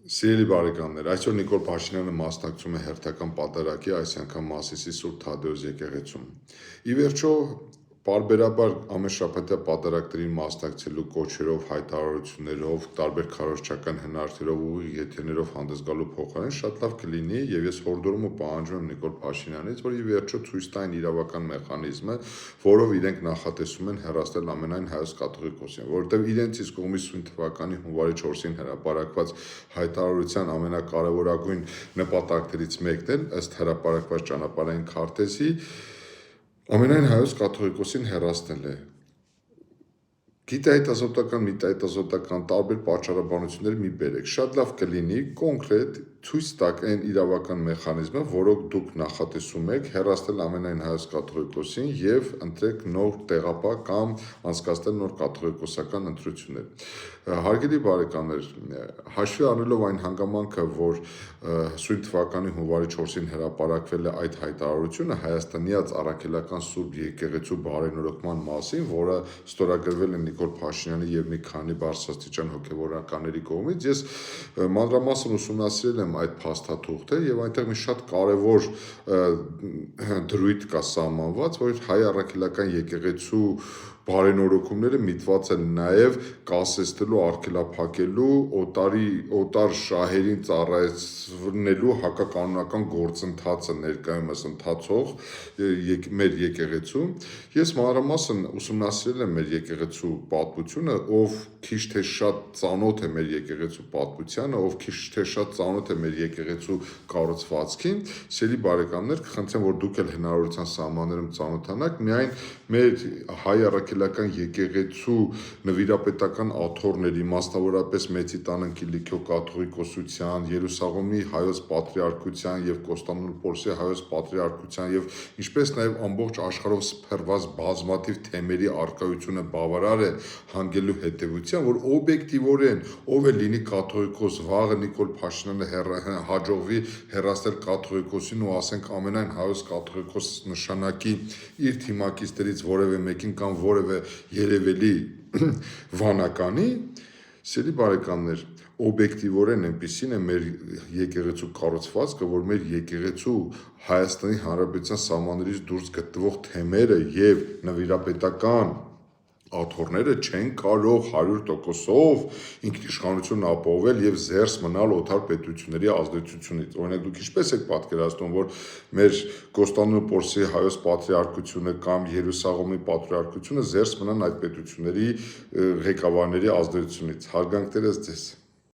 Սիրելի բարեկամներ, այսօր Նիկոլ Փաշինյանը մասնակցում է հերթական պատարագի, այս անգամ Մասիսի Սուրբ Թադեոս եկեղեցում։ Ի վերջո, պարբերաբար ամեն շաբաթյա պատարագներին մասնակցելու կոչերով, հայտարարություններով, տարբեր քարոզչական հնարքերով ու եթերներով հանդես գալու փոխարեն շատ լավ կլինի, եւ ես հորդորում ու պահանջում եմ Նիկոլ Փաշինյանից, որ ի վերջո ցույց տային իրավական մեխանիզմը, որով իրենք նախատեսում են հեռացնել ամենայն հայոց կաթողիկոսին, որովհետեւ իրենց իսկ կողմից սույն թվականի հունվարի 4-ին հրապարակված հայտարարության ամենակարևորագույն նպատակներից մեկն էլ ըստ հրապարակված ճանապարհային քարտեզի ամենայն հայոց կաթողիկոսին հեռացնել է։ Գիտահետազոտական, միտահետազոտական տարբեր պատճառաբանություններ մի բերեք։ Շատ լավ կլինի կոնկրետ ցույց տաք այն իրավական մեխանիզմը, որով դուք նախատեսում եք հեռացնել ամենայն հայոց կաթողիկոսին եւ ընտրեք նոր տեղապահ կամ անցկացնել նոր կաթողիկոսական ընտրություններ։ Հարգելի բարեկամներ, հաշվի առնելով այն հանգամանքը, որ սույն թվականի հունվարի 4-ին հրապարակվել է այդ հայտարարությունը հայաստանյաց առաքելական Սուրբ Եկեղեցու բարենորոգման մասին, որը ստորագրվել է Նիկոլ Փաշինյանի եւ մի քանի բարձրաստիճան հոգեվորականների կողմից, ես մանրամասն ուսումնասիրել եմ այդ փաստաթուղթը եւ այնտեղ մի շատ կարեւոր դրույթ կա սահմանված, որ հայ առաքելական եկեղեցու բարենորոգումները միտված են նաև կասեցնելու, արգելափակելու, օտար շահերին ծառայեցնելու հակականոնական գործընթացը ներկայումս ընթացող մեր եկեղեցում։ Ես մանրամասն ուսումնասիրել եմ մեր եկեղեցու պատմությունը, ով քիչ թե շատ ծանոթ է մեր եկեղեցու պատմությանը, ով քիչ թե շատ ծանոթ է մեր եկեղեցու կառուցվածքին, սիրելի բարեկամներ, կխնդրեմ, որ դուք էլ հնարավորության սահմաններում ծանոթանաք միայն մեր հայ առաքելական եկեղեցու նվիրապետական աթոռների, մասնավորապես Մեծի տան Կիլիկիո կաթողիկոսության, Երուսաղեմի հայոց պատրիարքության եւ Կոստանդնուպոլսի հայոց պատրիարքության եւ ինչպես նաեւ ամբողջ աշխարհով սփռված բազմաթիվ թեմերի արկայությունը բավարար է հանգելու հետեւության, որ օբյեկտիվորեն ով է լինի կաթողիկոս, վաղը Նիկոլ Փաշինյանը հաջողվի հեռացնել կաթողիկոսին ու ասենք ամենայն հայոց կաթողիկոս նշանակի իր թիմակիցներից որևէ մեկին կամ որևէ երևելի վանականի, սիրելի բարեկամներ, օբյեկտիվորեն այնպիսին է մեր եկեղեցու կառուցվածքը, որ մեր եկեղեցու Հայաստանի Հանրապետության սահմաններից դուրս գտնվող թեմերը եւ նվիրապետական աթոռները չեն կարող 100%-ով ինքնիշխանություն ապահովել եւ զերծ մնալ օտար պետությունների ազդեցությունից։ Օրինակ դուք ինչպես եք պատկերացնում, որ մեր Կոստանդնուպոլսի հայոց պատրիարքությունը կամ Երուսաղեմի պատրիարքությունը զերծ մնան այդ պետությունների ղեկավարների ազդեցությունից։ Հարգանքներս ձեզ։